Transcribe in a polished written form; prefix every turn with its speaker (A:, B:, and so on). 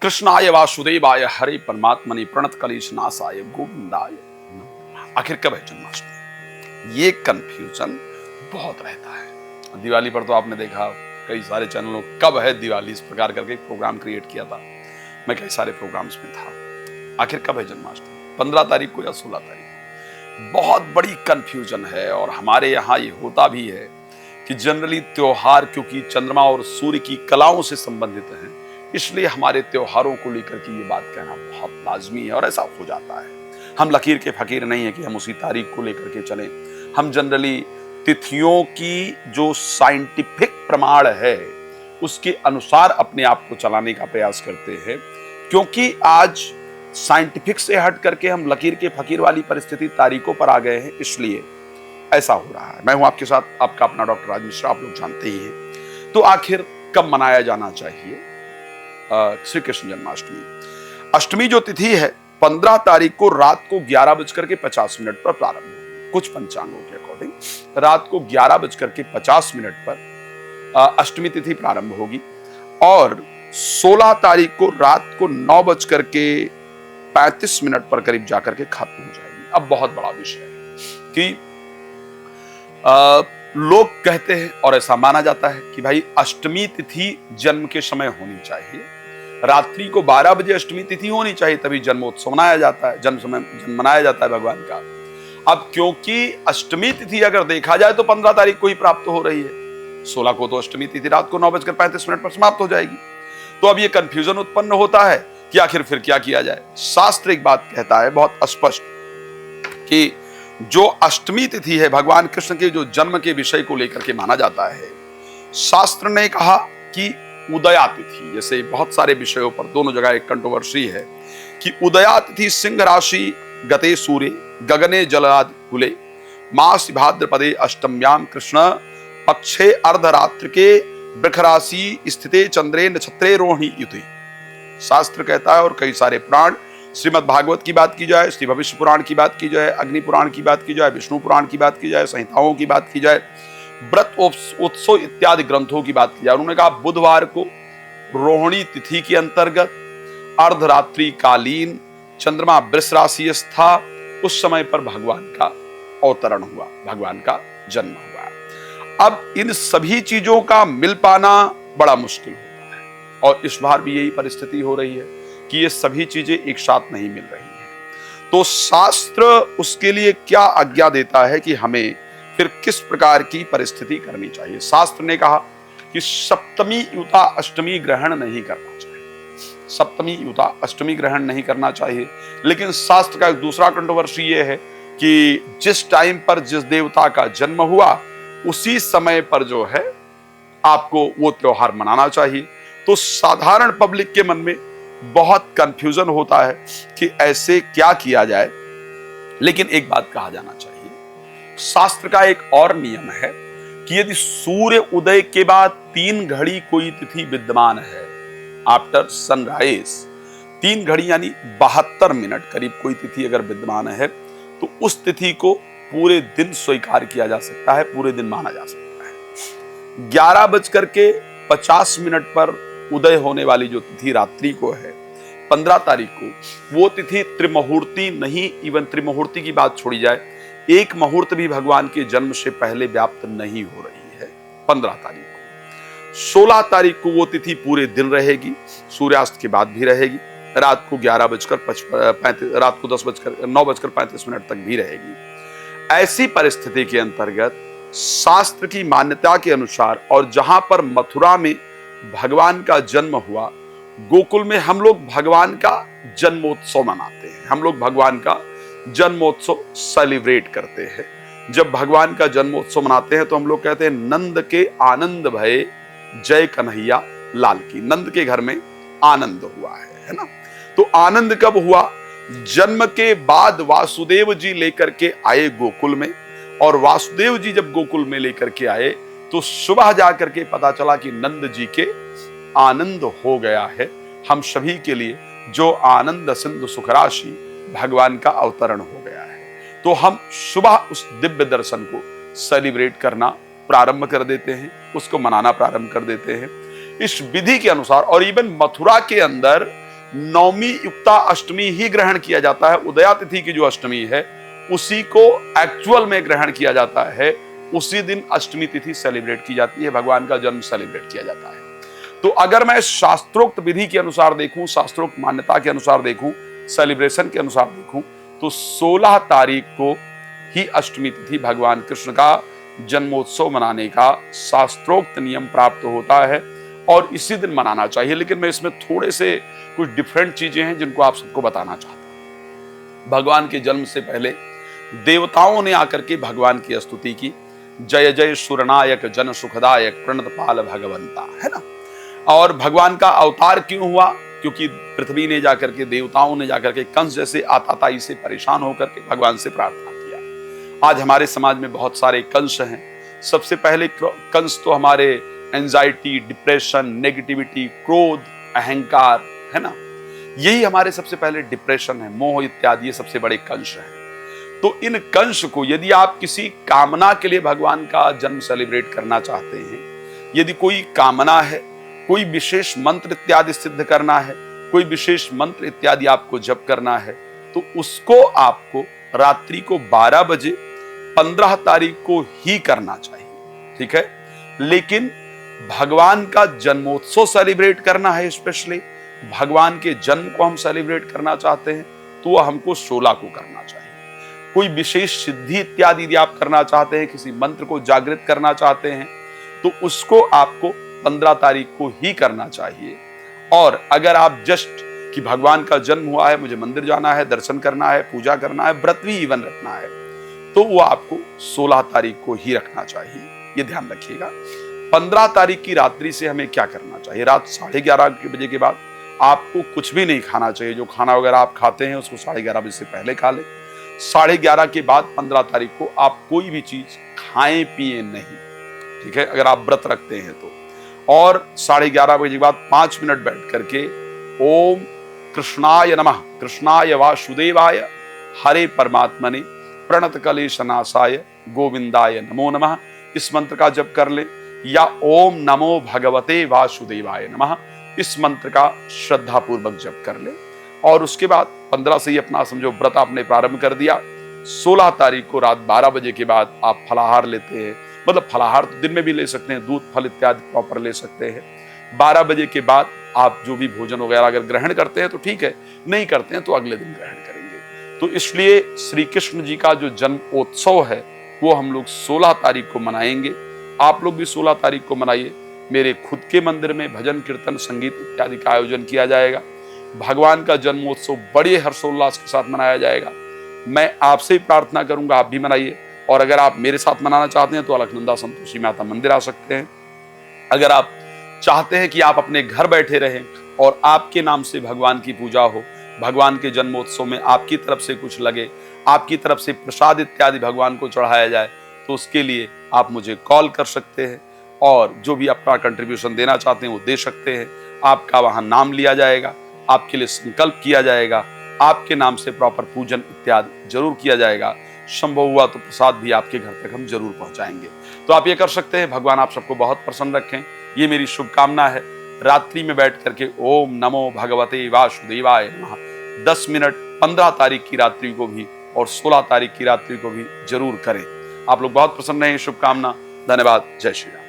A: कृष्णाय वासुदेवाय हरे परमात्मनि प्रणत कलेश नाशाय गोविंदाय नमः। आखिर कब है जन्माष्टमी? ये कंफ्यूजन बहुत रहता है। दिवाली पर तो आपने देखा कई सारे चैनलों कब है दिवाली, इस प्रकार करके एक प्रोग्राम क्रिएट किया था। मैं कई सारे प्रोग्राम्स में था। आखिर कब है जन्माष्टमी? 15 तारीख को या 16 तारीख को? बहुत बड़ी कंफ्यूजन है। और हमारे यहाँ ये होता भी है कि जनरली त्योहार क्योंकि चंद्रमा और सूर्य की कलाओं से संबंधित हैं, इसलिए हमारे त्योहारों को लेकर के ये बात कहना बहुत लाजमी है और ऐसा हो जाता है। हम लकीर के फकीर नहीं है कि हम उसी तारीख को लेकर के चलें। हम जनरली तिथियों की जो साइंटिफिक प्रमाण है उसके अनुसार अपने आप को चलाने का प्रयास करते हैं, क्योंकि आज साइंटिफिक से हट करके हम लकीर के फकीर वाली परिस्थिति तारीखों पर आ गए हैं, इसलिए ऐसा हो रहा है। मैं हूं आपके साथ आपका अपना डॉक्टर राज मिश्रा, आप लोग जानते ही हैं। तो आखिर कब मनाया जाना चाहिए श्री कृष्ण जन्माष्टमी? अष्टमी जो तिथि है 15 तारीख को रात को 11:50 पर प्रारंभ होगी। कुछ पंचांगों के अकॉर्डिंग रात को 11:50 पर अष्टमी तिथि प्रारंभ होगी और 16 तारीख को रात को 9:35 पर करीब जाकर के खत्म हो जाएगी। अब बहुत बड़ा विषय है कि लोग कहते हैं और ऐसा माना जाता है कि भाई अष्टमी तिथि जन्म के समय होनी चाहिए, रात्रि को 12 बजे अष्टमी तिथि होनी चाहिए, तभी जन्मोत्सव मनाया जाता है, जन्म मनाया जाता है भगवान का। अब क्योंकि अष्टमी तिथि अगर देखा जाए तो 15 तारीख को ही प्राप्त हो रही है, 16 को तो अष्टमी तिथि रात को 9:35 पर समाप्त हो जाएगी। तो अब ये कंफ्यूजन उत्पन्न होता है कि आखिर फिर क्या किया जाए। शास्त्र एक बात कहता है बहुत स्पष्ट कि जो अष्टमी तिथि है भगवान कृष्ण के जो जन्म के विषय को लेकर के माना जाता है, शास्त्र ने कहा कि उदया तिथि, जैसे बहुत सारे विषयों पर दोनों जगह एक कंट्रोवर्सी है कि उदया तिथि सिंह राशि गते सूर्य गगने जलादि कुले मास भाद्रपदे अष्टम्याम कृष्ण पक्षे अर्धरात्र के वृष राशि स्थिते चंद्रे नक्षत्रे रोहिणी युति। शास्त्र कहता है और कई सारे पुराण, श्रीमद् भागवत की बात की जाए, श्री भविष्य पुराण की बात की जाए, अग्नि पुराण की बात की जाए, विष्णु पुराण की बात की जाए, संहिताओं की बात की जाए, व्रत उत्सव इत्यादि ग्रंथों की बात की जाए, उन्होंने कहा बुधवार को रोहिणी तिथि के अंतर्गत अर्धरात्रि कालीन चंद्रमा वृष राशि था, उस समय पर भगवान का अवतरण हुआ, भगवान का जन्म हुआ। अब इन सभी चीजों का मिल पाना बड़ा मुश्किल होता है और इस बार भी यही परिस्थिति हो रही है कि ये सभी चीजें एक साथ नहीं मिल रही हैं। तो शास्त्र उसके लिए क्या आज्ञा देता है कि हमें फिर किस प्रकार की परिस्थिति करनी चाहिए। शास्त्र ने कहा कि सप्तमी युता अष्टमी ग्रहण नहीं करना चाहिए, सप्तमी युता अष्टमी ग्रहण नहीं करना चाहिए। लेकिन शास्त्र का एक दूसरा कंट्रोवर्सी ये है कि जिस टाइम पर जिस देवता का जन्म हुआ उसी समय पर जो है आपको वो त्योहार मनाना चाहिए। तो साधारण पब्लिक के मन में बहुत कंफ्यूजन होता है कि ऐसे क्या किया जाए। लेकिन एक बात कहा जाना चाहिए, शास्त्र का एक और नियम है कि यदि सूर्य उदय के बाद 3 घड़ी कोई तिथि विद्यमान है, आफ्टर सनराइज 3 घड़ी यानी 72 मिनट करीब कोई तिथि अगर विद्यमान है तो उस तिथि को पूरे दिन स्वीकार किया जा सकता है, पूरे दिन माना जा सकता है। 11:50 पर उदय होने वाली जो तिथि रात्रि को है 15 तारीख को, वो तिथि त्रिमुहूर्ती नहीं, इवन त्रिमुहूर्ती की बात छोड़ी जाए, एक मुहूर्त भी भगवान के जन्म से पहले व्याप्त नहीं हो रही है 15 तारीख को। 16 तारीख को वो तिथि पूरे दिन रहेगी, सूर्यास्त के बाद भी रहेगी, रात को 11:35 रात को 9:35 तक भी रहेगी। ऐसी परिस्थिति के अंतर्गत शास्त्र की मान्यता के अनुसार और जहां पर मथुरा में भगवान का जन्म हुआ, गोकुल में हम लोग भगवान का जन्मोत्सव मनाते हैं, हम लोग भगवान का जन्मोत्सव सेलिब्रेट करते हैं। जब भगवान का जन्मोत्सव मनाते हैं तो हम लोग कहते हैं नंद के आनंद भये जय कन्हैया लाल की। नंद के घर में आनंद हुआ है ना। तो आनंद कब हुआ? जन्म के बाद वासुदेव जी लेकर के आए गोकुल में, और वासुदेव जी जब गोकुल में लेकर के आए तो सुबह जाकर के पता चला कि नंद जी के आनंद हो गया है। हम सभी के लिए जो आनंद सिंधु सुख राशि भगवान का अवतरण हो गया है, तो हम सुबह उस दिव्य दर्शन को सेलिब्रेट करना प्रारंभ कर देते हैं, उसको मनाना प्रारंभ कर देते हैं इस विधि के अनुसार। और इवन मथुरा के अंदर नवमी युक्ता अष्टमी ही ग्रहण किया जाता है। उदया तिथि की जो अष्टमी है उसी को एक्चुअल में ग्रहण किया जाता है। उसी दिन अष्टमी तिथि सेलिब्रेट की जाती है, भगवान का जन्म सेलिब्रेट किया जाता है। तो अगर मैं शास्त्रोक्त विधि के अनुसार देखूं, शास्त्रोक्त मान्यता के अनुसार देखूं, सेलिब्रेशन के अनुसार देखूं, तो 16 तारीख को ही अष्टमी तिथि भगवान कृष्ण का जन्मोत्सव मनाने का शास्त्रोक्त नियम प्राप्त होता है और इसी दिन मनाना चाहिए। लेकिन मैं इसमें थोड़े से कुछ डिफरेंट चीजें हैं जिनको आप सबको बताना चाहता हूं। भगवान के जन्म से पहले देवताओं ने आकर के भगवान की स्तुति की, जय जय सुरनायक जन सुखदायक प्रणत पाल भगवंता, है ना। और भगवान का अवतार क्यों हुआ? क्योंकि पृथ्वी ने जाकर के, देवताओं ने जाकर के कंस जैसे आताताई से परेशान होकर के भगवान से प्रार्थना किया। आज हमारे समाज में बहुत सारे कंस हैं। सबसे पहले कंस तो हमारे एंजाइटी, डिप्रेशन, नेगेटिविटी, क्रोध, अहंकार, है ना, यही हमारे सबसे पहले डिप्रेशन है, मोह इत्यादि, ये सबसे बड़े कंस हैं। तो इन कंस को यदि आप किसी कामना के लिए भगवान का जन्म सेलिब्रेट करना चाहते हैं, यदि कोई कामना है, कोई विशेष मंत्र इत्यादि सिद्ध करना है, कोई विशेष मंत्र इत्यादि आपको जप करना है, तो उसको आपको रात्रि को 12 बजे 15 तारीख को ही करना चाहिए, ठीक है। लेकिन भगवान का जन्मोत्सव सेलिब्रेट करना है, स्पेशली भगवान के जन्म को हम सेलिब्रेट करना चाहते हैं, तो वह हमको 16 को करना चाहिए। कोई विशेष सिद्धि इत्यादि यदि आप करना चाहते हैं, किसी मंत्र को जागृत करना चाहते हैं, तो उसको आपको 15 तारीख को ही करना चाहिए। और अगर आप जस्ट कि भगवान का जन्म हुआ है, मुझे मंदिर जाना है, दर्शन करना है, पूजा करना है, व्रत भी इवन रखना है, तो वो आपको 16 तारीख को ही रखना चाहिए, ये ध्यान रखिएगा। 15 तारीख की रात्रि से हमें क्या करना चाहिए? रात 11:30 बजे के बाद आपको कुछ भी नहीं खाना चाहिए। जो खाना वगैरह आप खाते हैं उसको 11:30 बजे से पहले खा लें। 11:30 के बाद 15 तारीख को आप कोई भी चीज खाएं पिए नहीं, ठीक है, अगर आप व्रत रखते हैं तो। और 11:30 बजे के बाद 5 मिनट बैठ करके ओम कृष्णाय नमः, कृष्णाय वासुदेवाय, हरे परमात्मने, प्रणत कलेशनाशाय, गोविंदाय नमो नमः, इस मंत्र का जप कर ले। या ओम नमो भगवते वासुदेवाय नमः, इस मंत्र का श्रद्धा पूर्वक जप कर ले। और उसके बाद 15 से ही अपना समझो व्रत आपने प्रारंभ कर दिया। 16 तारीख को रात 12 बजे के बाद आप फलाहार लेते हैं, मतलब फलाहार तो दिन में भी ले सकते हैं, दूध फल इत्यादि प्रॉपर ले सकते हैं। 12 बजे के बाद आप जो भी भोजन वगैरह अगर ग्रहण करते हैं तो ठीक है, नहीं करते हैं तो अगले दिन ग्रहण करेंगे। तो इसलिए श्री कृष्ण जी का जो जन्मोत्सव है वो हम लोग 16 तारीख को मनाएंगे। आप लोग भी 16 तारीख को मनाइए। मेरे खुद के मंदिर में भजन कीर्तन संगीत इत्यादि का आयोजन किया जाएगा। भगवान का जन्मोत्सव बड़े हर्षोल्लास के साथ मनाया जाएगा। मैं आपसे प्रार्थना करूंगा आप भी मनाइए। और अगर आप मेरे साथ मनाना चाहते हैं तो अलकनंदा संतोषी माता मंदिर आ सकते हैं। अगर आप चाहते हैं कि आप अपने घर बैठे रहें और आपके नाम से भगवान की पूजा हो, भगवान के जन्मोत्सव में आपकी तरफ से कुछ लगे, आपकी तरफ से प्रसाद इत्यादि भगवान को चढ़ाया जाए, तो उसके लिए आप मुझे कॉल कर सकते हैं और जो भी अपना कंट्रीब्यूशन देना चाहते हैं वो दे सकते हैं। आपका वहां नाम लिया जाएगा, आपके लिए संकल्प किया जाएगा, आपके नाम से प्रॉपर पूजन इत्यादि जरूर किया जाएगा। संभव हुआ तो प्रसाद भी आपके घर तक हम जरूर पहुंचाएंगे। तो आप ये कर सकते हैं। भगवान आप सबको बहुत प्रसन्न रखें, ये मेरी शुभकामना है। रात्रि में बैठ करके ओम नमो भगवते वासुदेवाय नमः 10 मिनट 15 तारीख की रात्रि को भी और 16 तारीख की रात्रि को भी जरूर करें। आप लोग बहुत प्रसन्न रहें, शुभकामना। धन्यवाद। जय श्री राम।